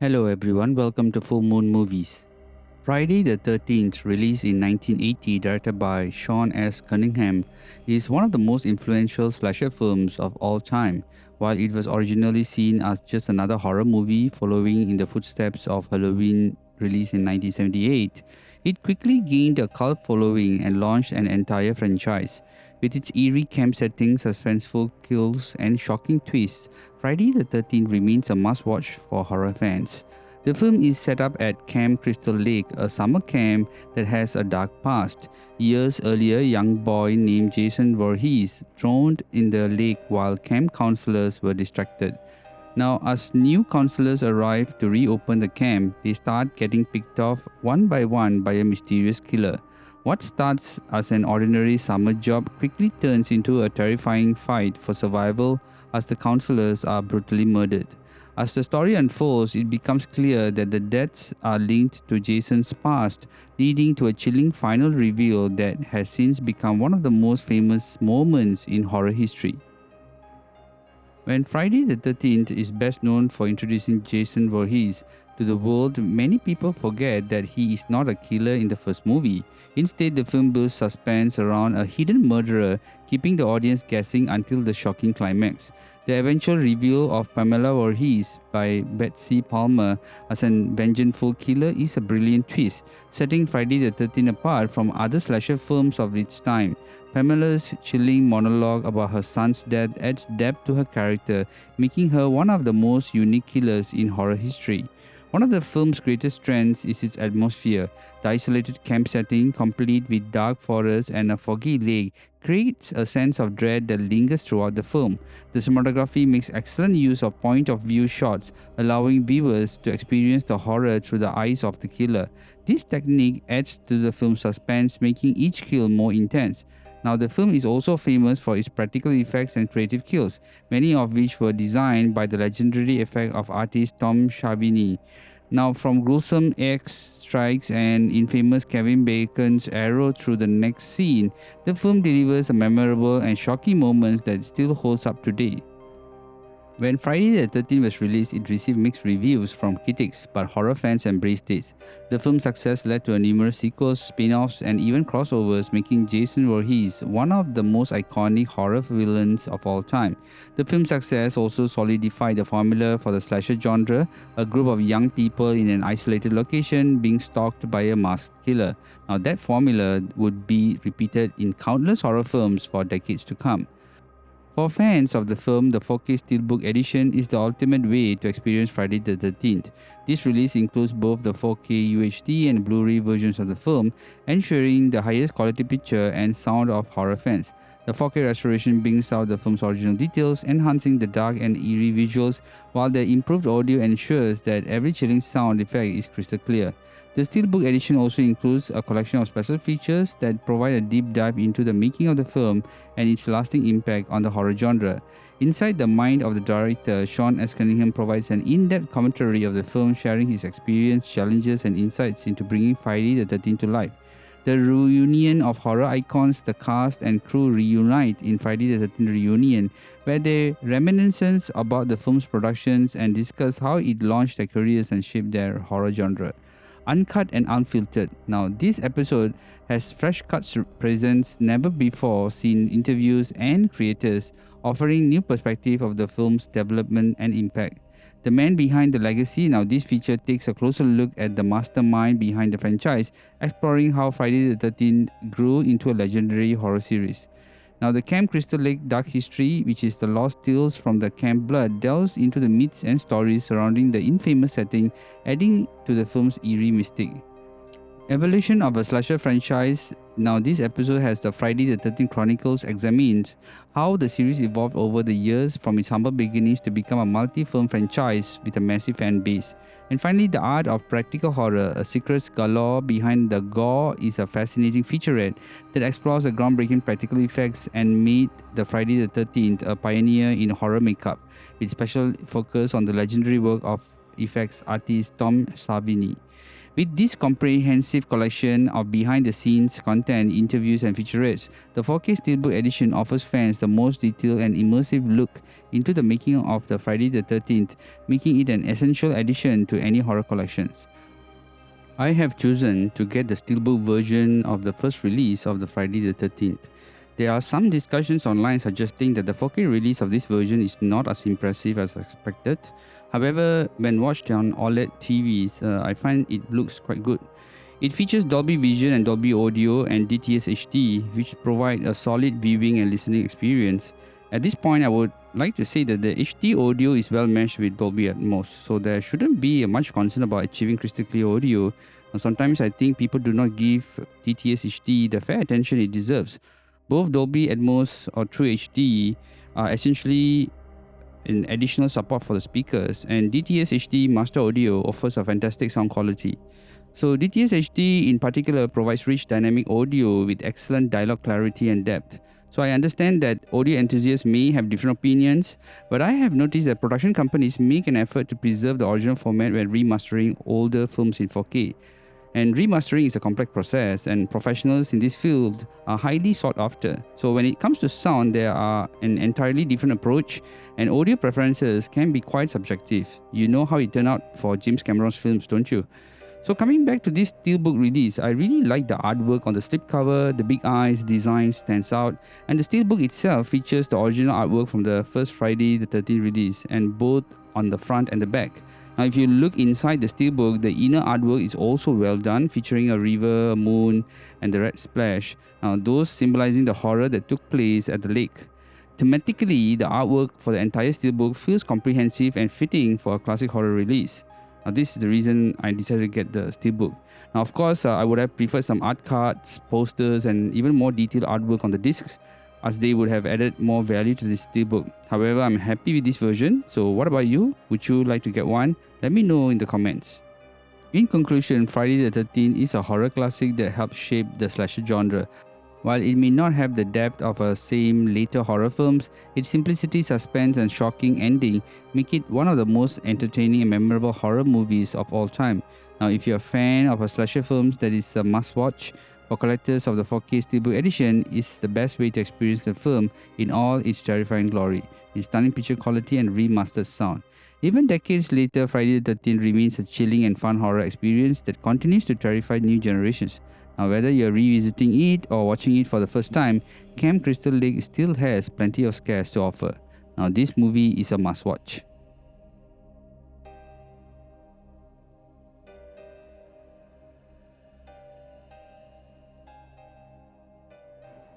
Hello everyone, welcome to Full Moon Movies. Friday the 13th, released in 1980, directed by Sean S. Cunningham, is one of the most influential slasher films of all time. While it was originally seen as just another horror movie following in the footsteps of Halloween, released in 1978, it quickly gained a cult following and launched an entire franchise. With its eerie camp setting, suspenseful kills, and shocking twists, Friday the 13th remains a must watch for horror fans. The film is set up at Camp Crystal Lake, a summer camp that has a dark past. Years earlier, a young boy named Jason Voorhees drowned in the lake while camp counselors were distracted. Now, as new counselors arrive to reopen the camp, they start getting picked off one by one by a mysterious killer. What starts as an ordinary summer job quickly turns into a terrifying fight for survival as the counselors are brutally murdered. As the story unfolds, it becomes clear that the deaths are linked to Jason's past, leading to a chilling final reveal that has since become one of the most famous moments in horror history. When Friday the 13th is best known for introducing Jason Voorhees to the world, many people forget that he is not a killer in the first movie. Instead, the film builds suspense around a hidden murderer, keeping the audience guessing until the shocking climax. The eventual reveal of Pamela Voorhees by Betsy Palmer as an vengeful killer is a brilliant twist, setting Friday the 13th apart from other slasher films of its time. Pamela's chilling monologue about her son's death adds depth to her character, making her one of the most unique killers in horror history. One of the film's greatest strengths is its atmosphere. The isolated camp setting, complete with dark forests and a foggy lake, creates a sense of dread that lingers throughout the film. The cinematography makes excellent use of point of view shots, allowing viewers to experience the horror through the eyes of the killer. This technique adds to the film's suspense, making each kill more intense. Now, the film is also famous for its practical effects and creative kills, many of which were designed by the legendary effect of artist Tom Savini. Now, from gruesome X strikes and infamous Kevin Bacon's arrow through the next scene, the film delivers a memorable and shocking moments that still holds up today. When Friday the 13th was released, it received mixed reviews from critics, but horror fans embraced it. The film's success led to numerous sequels, spin-offs, and even crossovers, making Jason Voorhees one of the most iconic horror villains of all time. The film's success also solidified the formula for the slasher genre, a group of young people in an isolated location being stalked by a masked killer. Now, that formula would be repeated in countless horror films for decades to come. For fans of the film, the 4K Steelbook edition is the ultimate way to experience Friday the 13th. This release includes both the 4K UHD and Bluray versions of the film, ensuring the highest quality picture and sound of horror fans. The 4K restoration brings out the film's original details, enhancing the dark and eerie visuals, while the improved audio ensures that every chilling sound effect is crystal clear. The Steelbook edition also includes a collection of special features that provide a deep dive into the making of the film and its lasting impact on the horror genre. Inside the mind of the director, Sean S. Cunningham provides an in-depth commentary of the film, sharing his experience, challenges, and insights into bringing Friday the 13th to life. The reunion of horror icons, the cast and crew reunite in Friday the 13th Reunion, where they reminisce about the film's productions and discuss how it launched their careers and shaped their horror genre. Uncut and unfiltered. Now, this episode has fresh cuts, presents never before seen interviews and creators, offering new perspective of the film's development and impact. The man behind the legacy. Now, this feature takes a closer look at the mastermind behind the franchise, exploring how Friday the 13th grew into a legendary horror series. Now, the Camp Crystal Lake Dark History, which is the lost tales from the camp blood, delves into the myths and stories surrounding the infamous setting, adding to the film's eerie mystique. Evolution of a slasher franchise. Now, this episode has the Friday the 13th Chronicles examines how the series evolved over the years from its humble beginnings to become a multi-film franchise with a massive fan base. And finally, the art of practical horror, a secrets galore behind the gore, is a fascinating featurette that explores the groundbreaking practical effects and made the Friday the 13th a pioneer in horror makeup, with special focus on the legendary work of effects artist Tom Savini. With this comprehensive collection of behind-the-scenes content, interviews, and featurettes, the 4K Steelbook edition offers fans the most detailed and immersive look into the making of the Friday the 13th, making it an essential addition to any horror collections. I have chosen to get the Steelbook version of the first release of the Friday the 13th. There are some discussions online suggesting that the 4K release of this version is not as impressive as expected. However, when watched on OLED TVs, I find it looks quite good. It features Dolby Vision and Dolby Audio and DTS HD, which provide a solid viewing and listening experience. At this point, I would like to say that the HD audio is well meshed with Dolby Atmos, so there shouldn't be much concern about achieving crystal clear audio. Sometimes I think people do not give DTS HD the fair attention it deserves. Both Dolby Atmos or True HD are essentially an additional support for the speakers, and DTS HD Master Audio offers a fantastic sound quality. So DTS HD in particular provides rich dynamic audio with excellent dialogue clarity and depth. So I understand that audio enthusiasts may have different opinions, but I have noticed that production companies make an effort to preserve the original format when remastering older films in 4K. And remastering is a complex process, and professionals in this field are highly sought after. So when it comes to sound, there are an entirely different approach, and audio preferences can be quite subjective. You know how it turned out for James Cameron's films, don't you? So coming back to this Steelbook release, I really like the artwork on the slipcover. The big eyes design stands out, and the Steelbook itself features the original artwork from the first Friday the 13th release, and both on the front and the back. Now, if you look inside the Steelbook, the inner artwork is also well done, featuring a river, a moon, and the red splash. Now, those symbolizing the horror that took place at the lake. Thematically, the artwork for the entire Steelbook feels comprehensive and fitting for a classic horror release. Now, this is the reason I decided to get the Steelbook. Now, of course, I would have preferred some art cards, posters, and even more detailed artwork on the discs, as they would have added more value to this Steelbook. However, I'm happy with this version. So what about you? Would you like to get one? Let me know in the comments. In conclusion, Friday the 13th is a horror classic that helped shape the slasher genre. While it may not have the depth of same later horror films, its simplicity, suspense, and shocking ending make it one of the most entertaining and memorable horror movies of all time. Now, if you're a fan of slasher films, that is a must-watch. For collectors of the 4K Steelbook edition, is the best way to experience the film in all its terrifying glory, its stunning picture quality and remastered sound. Even decades later, Friday the 13th remains a chilling and fun horror experience that continues to terrify new generations. Now, whether you're revisiting it or watching it for the first time, Camp Crystal Lake still has plenty of scares to offer. Now, this movie is a must-watch.